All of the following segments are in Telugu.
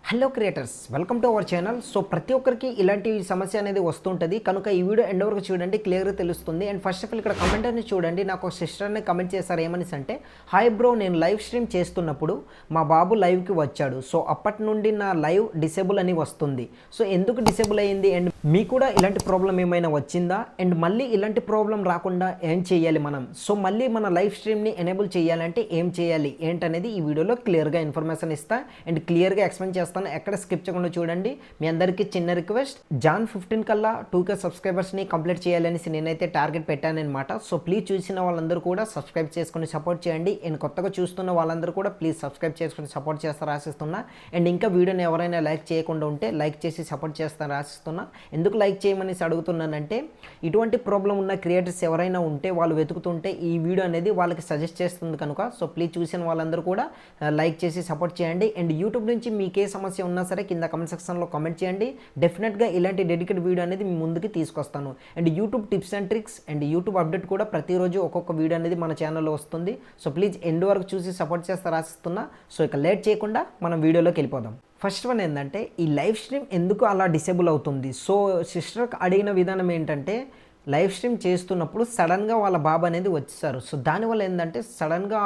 Hello creators, welcome to our channel. So ప్రతి ఒక్కరికి ఇలాంటి సమస్య అనేది వస్తుంటుంది కనుక ఈ వీడియో ఎండ్ వరకు చూడండి, క్లియర్గా తెలుస్తుంది. అండ్ ఫస్ట్ ఆఫ్ ఆల్ ఇక్కడ కమెంట్ అనేది చూడండి. నాకు ఒక సిస్టర్ని కమెంట్ చేశారు ఏమని అంటే, హాయ్ బ్రో, నేను లైవ్ స్ట్రీమ్ చేస్తున్నప్పుడు మా బాబు లైవ్కి వచ్చాడు. సో అప్పటి నుండి నా లైవ్ డిసేబుల్ అని వస్తుంది. సో ఎందుకు డిసేబుల్ అయ్యింది అండ్ మీకు కూడా ఇలాంటి ప్రాబ్లం ఏమైనా వచ్చిందా అండ్ మళ్ళీ ఇలాంటి ప్రాబ్లం రాకుండా ఏం చేయాలి మనం? సో మళ్ళీ మన లైవ్ స్ట్రీమ్ని ఎనేబుల్ చేయాలంటే ఏం చేయాలి ఏంటనేది ఈ వీడియోలో క్లియర్గా ఇన్ఫర్మేషన్ ఇస్తా అండ్ క్లియర్గా ఎక్స్ప్లెయిన్ చేస్తాను. ఎక్కడ స్కిప్ చేయకుండా చూడండి. మీ అందరికీ చిన్న రిక్వెస్ట్, జాన్ 15 కల్లా 2K సబ్స్క్రైబర్స్ని కంప్లీట్ చేయాలనేసి నేనైతే టార్గెట్ పెట్టానమాట. సో ప్లీజ్ చూసిన వాళ్ళందరూ కూడా సబ్స్క్రైబ్ చేసుకుని సపోర్ట్ చేయండి. అండ్ కొత్తగా చూస్తున్న వాళ్ళందరూ కూడా ప్లీజ్ సబ్స్క్రైబ్ చేసుకుని సపోర్ట్ చేస్తారు ఆశిస్తున్నా. అండ్ ఇంకా వీడియోని ఎవరైనా లైక్ చేయకుండా ఉంటే లైక్ చేసి సపోర్ట్ చేస్తారని ఆశిస్తున్నా. ఎందుకు లైక్ చేయమని అడుగుతున్నానంటే, ఇటువంటి ప్రాబ్లం ఉన్న క్రియేటర్స్ ఎవరైనా ఉంటే వాళ్ళు వెతుకుతుంటే ఈ వీడియో అనేది వాళ్ళకి సజెస్ట్ చేస్తుంది కనుక సో ప్లీజ్ చూసిన వాళ్ళందరూ కూడా లైక్ చేసి సపోర్ట్ చేయండి. అండ్ యూట్యూబ్ నుంచి మీకే సమస్య ఉన్నా సరే కింద కమెంట్ సెక్షన్లో కామెంట్ చేయండి. డెఫినెట్గా ఇలాంటి డెడికేట్ వీడియో అనేది మీ ముందుకి తీసుకొస్తాను. And YouTube tips and tricks and YouTube update కూడా ప్రతిరోజు ఒక్కొక్క వీడియో అనేది మన ఛానల్లో వస్తుంది. సో ప్లీజ్ ఎండ్ వరకు చూసి సపోర్ట్ చేస్తారు ఆశిస్తున్నా. సో ఇక లేట్ చేయకుండా మనం వీడియోలోకి వెళ్ళిపోదాం. ఫస్ట్ వన్ ఏంటంటే, ఈ లైవ్ స్ట్రీమ్ ఎందుకు అలా డిసేబుల్ అవుతుంది? సో సిస్టర్కి అడిగిన విధానం ఏంటంటే, లైవ్ స్ట్రీమ్ చేస్తున్నప్పుడు సడన్గా వాళ్ళ బాబు అనేది వచ్చేసారు. సో దానివల్ల ఏంటంటే సడన్గా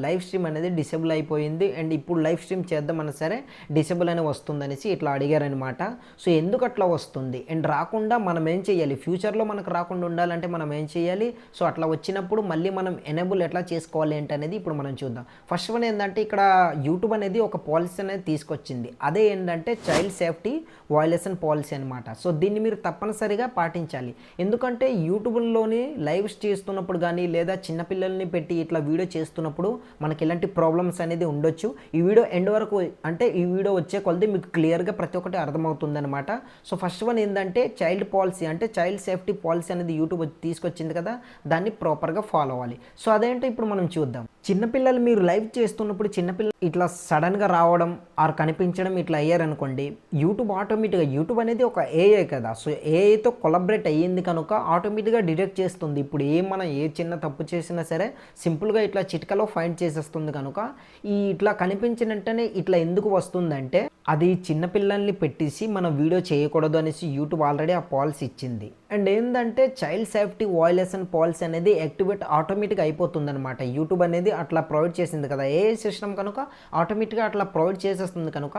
లైవ్ స్ట్రీమ్ అనేది డిసేబుల్ అయిపోయింది అండ్ ఇప్పుడు లైవ్ స్ట్రీమ్ చేద్దామన్నా సరే డిసేబుల్ అని వస్తుందనేసి ఇట్లా అడిగారనమాట. సో ఎందుకు అట్లా వస్తుంది అండ్ రాకుండా మనం ఏం చేయాలి, ఫ్యూచర్లో మనకు రాకుండా ఉండాలంటే మనం ఏం చేయాలి? సో అట్లా వచ్చినప్పుడు మళ్ళీ మనం ఎనేబుల్ ఎట్లా చేసుకోవాలి ఏంటనేది ఇప్పుడు మనం చూద్దాం. ఫస్ట్ వన్ ఏంటంటే, ఇక్కడ యూట్యూబ్ అనేది ఒక పాలసీ అనేది తీసుకొచ్చింది. అదే ఏంటంటే చైల్డ్ సేఫ్టీ వయలేషన్ పాలసీ అనమాట. సో దీన్ని మీరు తప్పనిసరిగా పాటించాలి. ఎందుకంటే యూట్యూబ్లోని లైవ్ చేస్తున్నప్పుడు కానీ లేదా చిన్నపిల్లల్ని పెట్టి ఇట్లా వీడియో చేస్తున్నప్పుడు మనకి ఇలాంటి ప్రాబ్లమ్స్ అనేది ఉండొచ్చు. ఈ వీడియో ఎండ్ వరకు అంటే ఈ వీడియో వచ్చే కొలది మీకు క్లియర్గా ప్రతి ఒక్కటి అర్థమవుతుంది అనమాట. సో ఫస్ట్ వన్ ఏంటంటే చైల్డ్ పాలసీ, అంటే చైల్డ్ సేఫ్టీ పాలసీ అనేది యూట్యూబ్ తీసుకొచ్చింది కదా, దాన్ని ప్రాపర్గా ఫాలో అవ్వాలి. సో అదేంటో ఇప్పుడు మనం చూద్దాం. చిన్నపిల్లలు మీరు లైవ్ చేస్తున్నప్పుడు చిన్నపిల్లలు ఇట్లా సడన్గా రావడం ఆర్ కనిపించడం ఇట్లా అయ్యారనుకోండి, యూట్యూబ్ ఆటోమేటిక్గా, యూట్యూబ్ అనేది ఒక ఏఐ కదా, సో ఏఐతో కొలాబరేట్ అయ్యింది కనుక ఆటోమేటిక్గా డిటెక్ట్ చేస్తుంది. ఇప్పుడు మనం ఏ చిన్న తప్పు చేసినా సరే సింపుల్గా ఇట్లా చిటికలో ఫైండ్ చేసేస్తుంది కనుక ఇట్లా కనిపించిన వెంటనే ఇట్లా ఎందుకు వస్తుందంటే, అది చిన్నపిల్లల్ని పెట్టేసి మనం వీడియో చేయకూడదు అనేసి యూట్యూబ్ ఆల్రెడీ ఆ పాలసీ ఇచ్చింది. అండ్ ఏంటంటే చైల్డ్ సేఫ్టీ వయలేషన్ పాలసీ అనేది యాక్టివేట్ ఆటోమేటిక్గా అయిపోతుంది అనమాట. యూట్యూబ్ అనేది అట్లా ప్రొవైడ్ చేసింది కదా, ఏ సిస్టమ్ కనుక ఆటోమేటిక్గా అట్లా ప్రొవైడ్ చేసేస్తుంది కనుక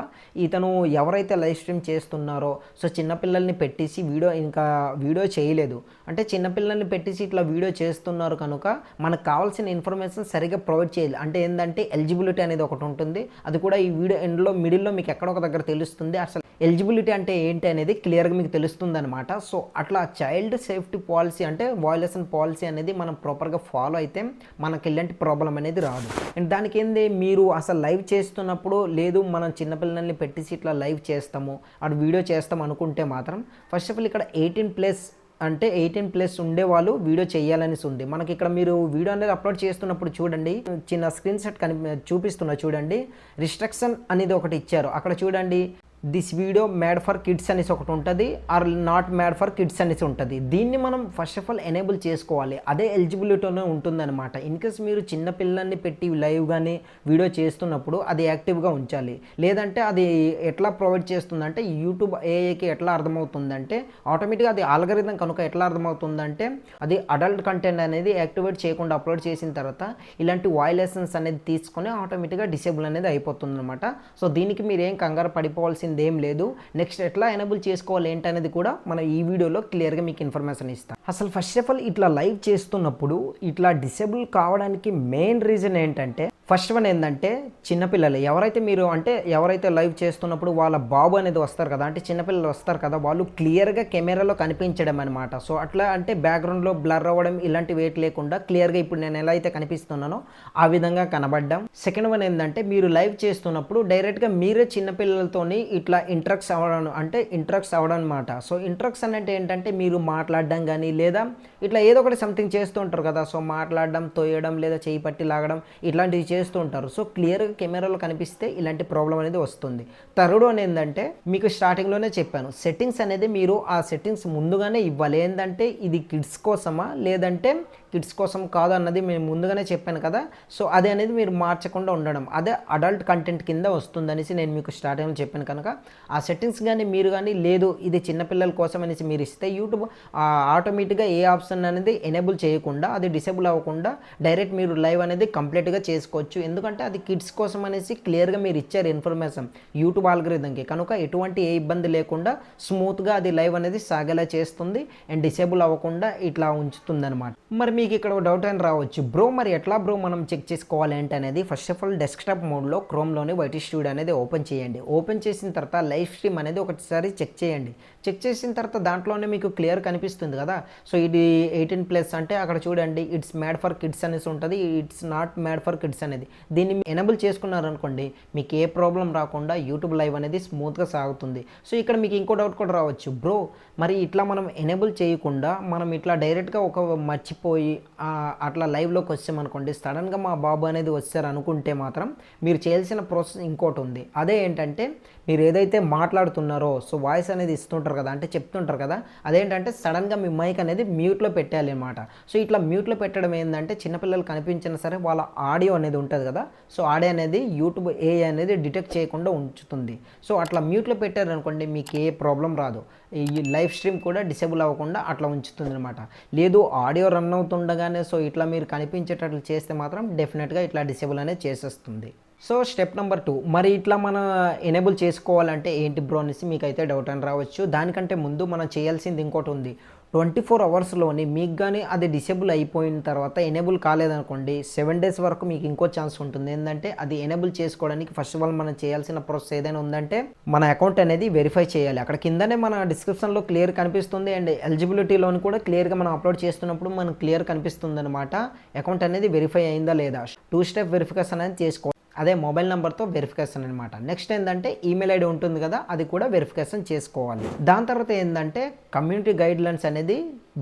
ఇతను ఎవరైతే లైవ్ స్ట్రీమ్ చేస్తున్నారో సో చిన్నపిల్లల్ని పెట్టేసి వీడియో చేయలేదు అంటే చిన్నపిల్లల్ని పెట్టేసి ఇట్లా వీడియో చేస్తున్నారు కనుక మనకు కావాల్సిన ఇన్ఫర్మేషన్ సరిగ్గా ప్రొవైడ్ చేయాలి. అంటే ఏంటంటే ఎలిజిబిలిటీ అనేది ఒకటి ఉంటుంది, అది కూడా ఈ వీడియో ఎండ్లో మిడిల్లో మీకు ఎక్కడో ఒక దగ్గర తెలుస్తుంది. అసలు ఎలిజిబిలిటీ అంటే ఏంటి అనేది క్లియర్గా మీకు తెలుస్తుంది అనమాట. సో అట్లా చైల్డ్ సేఫ్టీ పాలసీ అంటే వయలేషన్ పాలసీ అనేది మనం ప్రాపర్గా ఫాలో అయితే మనకి ఇలాంటి ప్రాబ్లం అనేది రాదు. అండ్ దానికి ఏంది, మీరు అసలు లైవ్ చేస్తున్నప్పుడు లేదు మనం చిన్నపిల్లల్ని పెట్టేసి ఇట్లా లైవ్ చేస్తాము అటు వీడియో చేస్తాం అనుకుంటే మాత్రం ఫస్ట్ ఆఫ్ ఆల్ ఇక్కడ 18+ అంటే 18+ ఉండేవాళ్ళు వీడియో చేయాలనేసి ఉంది మనకి. ఇక్కడ మీరు వీడియో అనేది అప్లోడ్ చేస్తున్నప్పుడు చూడండి, చిన్న స్క్రీన్ షాట్ చూపిస్తున్నా చూడండి, రిస్ట్రిక్షన్ అనేది ఒకటి ఇచ్చారు. అక్కడ చూడండి, this video made for kids అనేసి ఒకటి ఉంటుంది, or not made for kids అనేసి ఉంటుంది. దీన్ని మనం ఫస్ట్ ఆఫ్ ఆల్ ఎనేబుల్ చేసుకోవాలి, అదే ఎలిజిబిలిటీలో ఉంటుందన్నమాట. ఇన్కేస్ మీరు చిన్న పిల్లల్ని పెట్టి లైవ్ కానీ వీడియో చేస్తున్నప్పుడు అది యాక్టివ్గా ఉంచాలి. లేదంటే అది ఎట్లా ప్రొవైడ్ చేస్తుందంటే యూట్యూబ్ ఏఐకి ఎట్లా అర్థమవుతుందంటే ఆటోమేటిక్గా అది ఆల్గరిథం కనుక ఎట్లా అర్థమవుతుందంటే అది అడల్ట్ కంటెంట్ అనేది యాక్టివేట్ చేయకుండా అప్లోడ్ చేసిన తర్వాత ఇలాంటి వయలేషన్స్ అనేది తీసుకొని ఆటోమేటిక్గా డిసేబుల్ అనేది అయిపోతుంది అనమాట. సో దీనికి మీరు ఏం కంగారు పడిపోవాల్సింది ఏం లేదు. నెక్స్ట్ ఎట్లా ఎనేబుల్ చేసుకోవాలి ఏంటనేది కూడా మనం ఈ వీడియోలో క్లియర్గా మీకు ఇన్ఫర్మేషన్ ఇస్తాం. అసలు ఫస్ట్ ఆఫ్ ఆల్ ఇట్లా లైవ్ చేస్తున్నప్పుడు ఇట్లా డిసేబుల్ కావడానికి మెయిన్ రీజన్ ఏంటంటే, ఫస్ట్ వన్ ఏంటంటే చిన్నపిల్లలు ఎవరైతే లైవ్ చేస్తున్నప్పుడు వాళ్ళ బాబు అనేది వస్తారు కదా, అంటే చిన్నపిల్లలు వస్తారు కదా, వాళ్ళు క్లియర్గా కెమెరాలో కనిపించడం అనమాట. సో అట్లా అంటే బ్యాక్గ్రౌండ్లో బ్లర్ అవ్వడం ఇలాంటి వెయిట్ లేకుండా క్లియర్గా ఇప్పుడు నేను ఎలా అయితే కనిపిస్తున్నానో ఆ విధంగా కనబడ్డం. సెకండ్ వన్ ఏంటంటే, మీరు లైవ్ చేస్తున్నప్పుడు డైరెక్ట్గా మీరే చిన్నపిల్లలతోని ఇట్లా ఇంటరాక్ట్స్ అవ్వడం అనమాట. సో ఇంటరాక్షన్ అంటే ఏంటంటే మీరు మాట్లాడడం కానీ లేదా ఇట్లా ఏదో ఒకటి సంథింగ్ చేస్తూ ఉంటారు కదా, సో మాట్లాడడం, తోయడం లేదా చేయి పట్టి లాగడం ఇట్లాంటివి చేస్తూ ఉంటారు. సో క్లియర్గా కెమెరాలో కనిపిస్తే ఇలాంటి ప్రాబ్లం అనేది వస్తుంది. థర్డ్ వన్ ఏంటంటే మీకు స్టార్టింగ్లోనే చెప్పాను, సెట్టింగ్స్ అనేది మీరు ఆ సెట్టింగ్స్ ముందుగానే ఇవ్వాలి. ఏంటంటే ఇది కిడ్స్ కోసమా లేదంటే కిడ్స్ కోసం కాదు అన్నది మేము ముందుగానే చెప్పాను కదా. సో అదే అనేది మీరు మార్చకుండా ఉండడం, అదే అడల్ట్ కంటెంట్ కింద వస్తుందనేసి నేను మీకు స్టార్టింగ్లో చెప్పాను కనుక ఆ సెట్టింగ్స్ కానీ మీరు కానీ లేదు ఇది చిన్నపిల్లల కోసం అనేసి మీరు ఇస్తే యూట్యూబ్ ఆటోమేటిక్గా ఏ ఆప్షన్ అనేది ఎనేబుల్ చేయకుండా అది డిసేబుల్ అవ్వకుండా డైరెక్ట్ మీరు లైవ్ అనేది కంప్లీట్గా చేసుకోవచ్చు. ఎందుకంటే అది కిడ్స్ కోసం అనేసి క్లియర్గా మీరు ఇచ్చారు ఇన్ఫర్మేషన్ యూట్యూబ్ ఆల్గరిథంకి కనుక ఎటువంటి ఏ ఇబ్బంది లేకుండా స్మూత్గా అది లైవ్ అనేది సాగేలా చేస్తుంది అండ్ డిసేబుల్ అవ్వకుండా ఇట్లా ఉంచుతుంది అనమాట. మరి మీకు ఇక్కడ డౌట్ అని రావచ్చు, బ్రో మరి ఎట్లా బ్రో మనం చెక్ చేసుకోవాలి ఏంటి అనేది. ఫస్ట్ ఆఫ్ ఆల్ డెస్క్టాప్ మోడ్లో క్రోమ్లోని వైటీ స్టూడియో అనేది ఓపెన్ చేయండి. ఓపెన్ చేసిన తర్వాత లైవ్ స్ట్రీమ్ అనేది ఒకసారి చెక్ చేయండి. చెక్ చేసిన తర్వాత దాంట్లోనే మీకు క్లియర్ కనిపిస్తుంది కదా. సో ఇది 18+ అంటే అక్కడ చూడండి ఇట్స్ మేడ్ ఫర్ కిడ్స్ అనేసి ఉంటుంది, it's not made for kids అనేది. దీన్ని ఎనేబుల్ చేసుకున్నారనుకోండి మీకు ఏ ప్రాబ్లం రాకుండా యూట్యూబ్ లైవ్ అనేది స్మూత్గా సాగుతుంది. సో ఇక్కడ మీకు ఇంకో డౌట్ కూడా రావచ్చు, బ్రో మరి ఇట్లా మనం ఎనేబుల్ చేయకుండా మనం ఇట్లా డైరెక్ట్గా ఒక మర్చిపోయి అట్లా లైవ్లోకి వచ్చామనుకోండి, సడన్గా మా బాబు అనేది వచ్చారు అనుకుంటే మాత్రం మీరు చేయాల్సిన ప్రాసెస్ ఇంకోటి ఉంది. అదే ఏంటంటే మీరు ఏదైతే మాట్లాడుతున్నారో సో వాయిస్ అనేది ఇస్తుంటారు కదా, అంటే చెప్తుంటారు కదా, అదేంటంటే సడన్గా మీ మైక్ అనేది మ్యూట్లో పెట్టాలి అనమాట. సో ఇట్లా మ్యూట్లో పెట్టడం ఏంటంటే చిన్నపిల్లలు కనిపించినా సరే వాళ్ళ ఆడియో అనేది ఉంటుంది కదా, సో ఆడియో అనేది యూట్యూబ్ AI అనేది డిటెక్ట్ చేయకుండా ఉంచుతుంది. సో అట్లా మ్యూట్లో పెట్టారనుకోండి మీకు ఏ ప్రాబ్లం రాదు, ఈ లైవ్ స్ట్రీమ్ కూడా డిసేబుల్ అవ్వకుండా అట్లా ఉంచుతుంది అనమాట. లేదు ఆడియో రన్ అవుతుండగానే సో ఇట్లా మీరు కనిపించేటట్లు చేస్తే మాత్రం డెఫినెట్గా ఇట్లా డిసేబుల్ అనేది చేసేస్తుంది. సో స్టెప్ నెంబర్ 2, మరి ఇట్లా మనం ఎనేబుల్ చేసుకోవాలంటే ఏంటి బ్రో అనేసి మీకైతే డౌట్ అని రావచ్చు. దానికంటే ముందు మనం చేయాల్సింది ఇంకోటి ఉంది. 24 అవర్స్లోని మీకు కానీ అది డిసేబుల్ అయిపోయిన తర్వాత ఎనేబుల్ కాలేదనుకోండి 7 డేస్ వరకు మీకు ఇంకో ఛాన్స్ ఉంటుంది. ఏంటంటే అది ఎనేబుల్ చేసుకోవడానికి ఫస్ట్ ఆఫ్ ఆల్ మనం చేయాల్సిన ప్రాసెస్ ఏదైనా ఉందంటే మన అకౌంట్ అనేది వెరిఫై చేయాలి. అక్కడ కిందనే మన డిస్క్రిప్షన్లో క్లియర్ కనిపిస్తుంది అండ్ ఎలిజిబిలిటీలోని కూడా క్లియర్గా మనం అప్లోడ్ చేస్తున్నప్పుడు మనకు క్లియర్ కనిపిస్తుంది అనమాట అకౌంట్ అనేది వెరిఫై అయిందా లేదా. 2 స్టెప్ వెరిఫికేషన్ అనేది చేసుకోవాలి, అదే మొబైల్ నెంబర్తో వెరిఫికేషన్ అనమాట. నెక్స్ట్ ఏంటంటే ఈమెయిల్ ఐడి ఉంటుంది కదా, అది కూడా వెరిఫికేషన్ చేసుకోవాలి. దాని తర్వాత ఏంటంటే కమ్యూనిటీ గైడ్లైన్స్ అనేది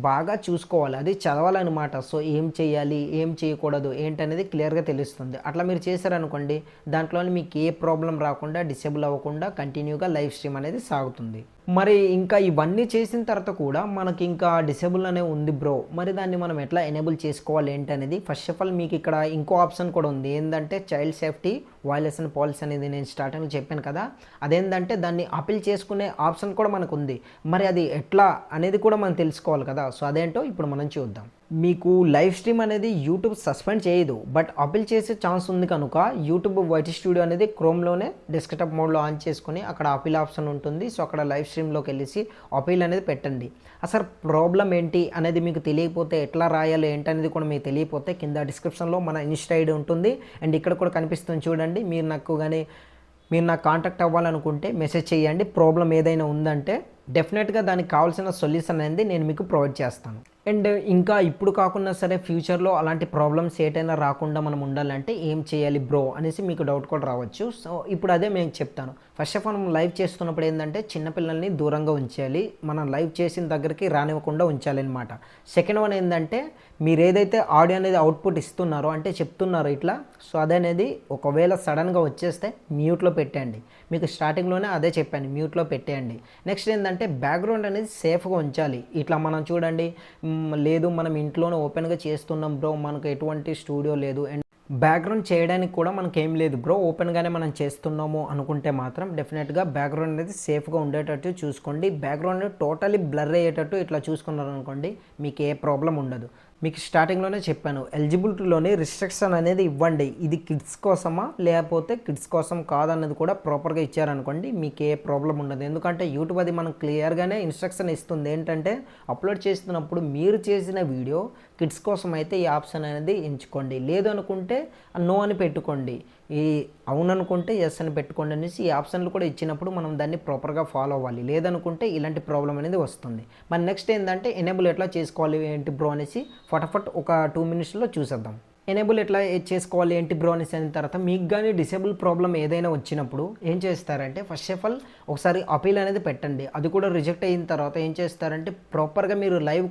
బాగా చూసుకోవాలి, అది చదవాలన్నమాట. సో ఏం చేయాలి ఏం చేయకూడదు ఏంటనేది క్లియర్గా తెలుస్తుంది. అట్లా మీరు చేశారనుకోండి దాంట్లోనే మీకు ఏ ప్రాబ్లం రాకుండా డిసేబుల్ అవ్వకుండా కంటిన్యూగా లైవ్ స్ట్రీమ్ అనేది సాగుతుంది. మరి ఇంకా ఇవన్నీ చేసిన తర్వాత కూడా మనకి ఇంకా డిసేబుల్ అనే ఉంది బ్రో, మరి దాన్ని మనం ఎట్లా ఎనేబుల్ చేసుకోవాలి ఏంటనేది. ఫస్ట్ ఆఫ్ ఆల్ మీకు ఇక్కడ ఇంకో ఆప్షన్ కూడా ఉంది, ఏంటంటే చైల్డ్ సేఫ్టీ వయలేషన్ పాలసీ అనేది నేను స్టార్టింగ్లో చెప్పాను కదా, అదేంటంటే దాన్ని అపీల్ చేసుకునే ఆప్షన్ కూడా మనకు ఉంది. మరి అది ఎట్లా అనేది కూడా మనం తెలుసుకోవాలి కదా. సో అదేంటో ఇప్పుడు మనం చూద్దాం. మీకు లైవ్ స్ట్రీమ్ అనేది యూట్యూబ్ సస్పెండ్ చేయదు, బట్ అపీల్ చేసే ఛాన్స్ ఉంది కనుక యూట్యూబ్ వైటీ స్టూడియో అనేది క్రోమ్లోనే డెస్క్టాప్ మోడ్లో ఆన్ చేసుకుని అక్కడ అపీల్ ఆప్షన్ ఉంటుంది. సో అక్కడ లైవ్ స్ట్రీమ్లోకి వెళ్ళేసి అపీల్ అనేది పెట్టండి. అసలు ప్రాబ్లం ఏంటి అనేది మీకు తెలియకపోతే ఎట్లా రాయాలి ఏంటనేది కూడా మీకు తెలియకపోతే కింద డిస్క్రిప్షన్లో మన ఇన్స్టా ఐడి ఉంటుంది అండ్ ఇక్కడ కూడా కనిపిస్తుంది చూడండి. మీరు నాకు కాంటాక్ట్ అవ్వాలనుకుంటే మెసేజ్ చేయండి. ప్రాబ్లం ఏదైనా ఉందంటే డెఫినెట్గా దానికి కావాల్సిన సొల్యూషన్ అనేది నేను మీకు ప్రొవైడ్ చేస్తాను. అండ్ ఇంకా ఇప్పుడు కాకుండా సరే ఫ్యూచర్లో అలాంటి ప్రాబ్లమ్స్ ఏటైనా రాకుండా మనం ఉండాలంటే ఏం చేయాలి బ్రో అనేసి మీకు డౌట్ కూడా రావచ్చు. సో ఇప్పుడు అదే మేము చెప్తాను. ఫస్ట్ ఆఫ్ ఆల్ మనం లైవ్ చేస్తున్నప్పుడు ఏంటంటే చిన్నపిల్లల్ని దూరంగా ఉంచాలి, మనం లైవ్ చేసిన దగ్గరికి రానివ్వకుండా ఉంచాలి అనమాట. సెకండ్ వన్ ఏంటంటే మీరు ఏదైతే ఆడియో అనేది అవుట్పుట్ ఇస్తున్నారో అంటే చెప్తున్నారో ఇట్లా, సో అదనేది ఒకవేళ సడన్గా వచ్చేస్తే మ్యూట్లో పెట్టండి. మీకు స్టార్టింగ్లోనే అదే చెప్పాను, మ్యూట్లో పెట్టేయండి. నెక్స్ట్ ఏంటంటే బ్యాక్గ్రౌండ్ అనేది సేఫ్గా ఉంచాలి. ఇట్లా మనం చూడండి, లేదు మనం ఇంట్లోనే ఓపెన్గా చేస్తున్నాం బ్రో, మనకు ఎటువంటి స్టూడియో లేదు అండ్ బ్యాక్గ్రౌండ్ చేయడానికి కూడా మనకి ఏం లేదు బ్రో, ఓపెన్గానే మనం చేస్తున్నాము అనుకుంటే మాత్రం డెఫినెట్గా బ్యాక్గ్రౌండ్ అనేది సేఫ్గా ఉండేటట్టు చూసుకోండి. బ్యాక్గ్రౌండ్ టోటలీ బ్లర్ అయ్యేటట్టు ఇట్లా చూసుకున్నారు అనుకోండి మీకు ఏ ప్రాబ్లం ఉండదు. మీకు స్టార్టింగ్లోనే చెప్పాను ఎలిజిబిలిటీలోని రిస్ట్రిక్షన్ అనేది ఇవ్వండి, ఇది కిడ్స్ కోసమా లేకపోతే కిడ్స్ కోసం కాదన్నది కూడా ప్రాపర్గా ఇచ్చారనుకోండి మీకు ఏ ప్రాబ్లం ఉండదు. ఎందుకంటే యూట్యూబ్ అది మనకు క్లియర్గానే ఇన్స్ట్రక్షన్ ఇస్తుంది, ఏంటంటే అప్లోడ్ చేస్తున్నప్పుడు మీరు చేసిన వీడియో కిడ్స్ కోసం అయితే ఈ ఆప్షన్ అనేది ఎంచుకోండి, లేదు అనుకుంటే నో అని పెట్టుకోండి, ఈ అవుననుకుంటే ఎస్ అని పెట్టుకోండి అనేసి ఈ ఆప్షన్లు కూడా ఇచ్చినప్పుడు మనం దాన్ని ప్రాపర్గా ఫాలో అవ్వాలి. లేదనుకుంటే ఇలాంటి ప్రాబ్లం అనేది వస్తుంది. మరి నెక్స్ట్ ఏంటంటే ఎనేబుల్ ఎట్లా చేసుకోవాలి ఏంటి బ్రో అనేసి ఫటాఫట్ ఒక 2 మినిట్స్లో చూసేద్దాం. ఎనేబుల్ ఎట్లా చేసుకోవాలి ఏంటి బ్రో అనేసి అయిన తర్వాత మీకు కానీ డిసేబుల్ ప్రాబ్లం ఏదైనా వచ్చినప్పుడు ఏం చేస్తారంటే ఫస్ట్ ఆఫ్ ఆల్ ఒకసారి అపీల్ అనేది పెట్టండి. అది కూడా రిజెక్ట్ అయిన తర్వాత ఏం చేస్తారంటే ప్రాపర్గా మీరు లైవ్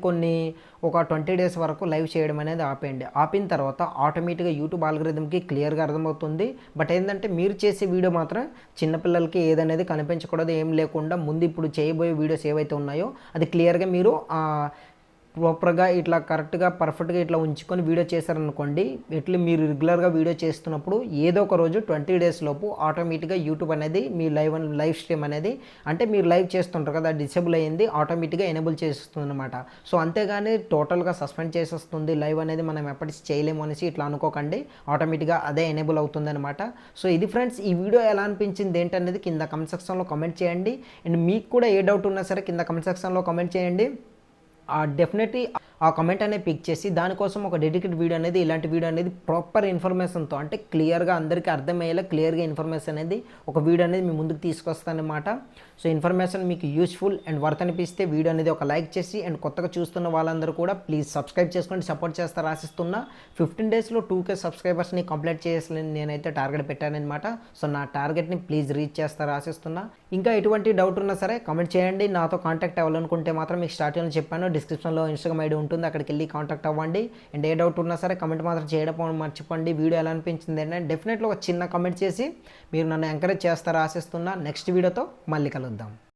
ఒక 20 డేస్ వరకు లైవ్ చేయడం అనేది ఆపేయండి. ఆపిన తర్వాత ఆటోమేటిక్గా యూట్యూబ్ ఆల్గరిథంకి క్లియర్గా అర్థమవుతుంది. బట్ ఏంటంటే మీరు చేసే వీడియో మాత్రం చిన్నపిల్లలకి ఏదనేది కనిపించకూడదు, ఏం లేకుండా ముందు ఇప్పుడు చేయబోయే వీడియోస్ ఏవైతే ఉన్నాయో అది క్లియర్గా మీరు ప్రాపర్గా ఇట్లా కరెక్ట్గా పర్ఫెక్ట్గా ఇట్లా ఉంచుకొని వీడియో చేశారనుకోండి, ఇట్లా మీరు రెగ్యులర్గా వీడియో చేస్తున్నప్పుడు ఏదో ఒక రోజు 20 డేస్ లోపు ఆటోమేటిక్గా యూట్యూబ్ అనేది మీ లైవ్ స్ట్రీమ్ అనేది అంటే మీరు లైవ్ చేస్తుంటారు కదా డిసేబుల్ అయ్యింది ఆటోమేటిక్గా ఎనేబుల్ చేస్తుంది అనమాట. సో అంతేగాని టోటల్గా సస్పెండ్ చేసేస్తుంది లైవ్ అనేది మనం ఎప్పటికీ చేయలేము అనేసి ఇట్లా అనుకోకండి, ఆటోమేటిక్గా అదే ఎనేబుల్ అవుతుంది అనమాట. సో ఇది ఫ్రెండ్స్, ఈ వీడియో ఎలా అనిపించింది ఏంటనేది కింద కమెంట్ సెక్షన్లో కామెంట్ చేయండి. అండ్ మీకు కూడా ఏ డౌట్ ఉన్నా సరే కింద కమెంట్ సెక్షన్లో కామెంట్ చేయండి. డెఫినెట్లీ ఆ కమెంట్ అనేది పిక్ చేసి దానికోసం ఒక డెడికేటెడ్ వీడియో అనేది ఇలాంటి వీడియో అనేది ప్రాపర్ ఇన్ఫర్మేషన్తో అంటే క్లియర్గా అందరికీ అర్థమయ్యేలా క్లియర్గా ఇన్ఫర్మేషన్ అనేది ఒక వీడియో అనేది మీ ముందుకు తీసుకొస్తానమాట. సో ఇన్ఫర్మేషన్ మీకు యూస్ఫుల్ అండ్ వర్త్ అనిపిస్తే వీడియో అనేది ఒక లైక్ చేసి అండ్ కొత్తగా చూస్తున్న వాళ్ళందరూ కూడా ప్లీజ్ సబ్స్క్రైబ్ చేసుకోండి, సపోర్ట్ చేస్తారు ఆశిస్తున్నా. 15 డేస్లో 2K సబ్స్క్రైబర్స్ని కంప్లీట్ చేయాలని నేనైతే టార్గెట్ పెట్టానమాట. సో నా టార్గెట్ని ప్లీజ్ రీచ్ చేస్తారు ఆశిస్తున్నా. ఇంకా ఎటువంటి డౌట్ ఉన్నా సరే కామెంట్ చేయండి. నాతో కాంటాక్ట్ అవ్వాలనుకుంటే మాత్రం మీకు స్టార్టింగ్లో చెప్పాను, డిస్క్రిప్షన్లో ఇన్స్టాగ్రామ్ ఐడి ఉంటుంది, అక్కడికి వెళ్ళి కాంటాక్ట్ అవ్వండి. అండ్ ఏ డౌట్ ఉన్నా సరే కమెంట్ మాత్రం చేయడం మర్చిపోండి. వీడియో ఎలా అనిపించింది అంటే డెఫినెట్లీ ఒక చిన్న కమెంట్ చేసి మీరు నన్ను ఎంకరేజ్ చేస్తారో ఆశిస్తున్నా. నెక్స్ట్ వీడియోతో మళ్ళీ కలుద్దాం.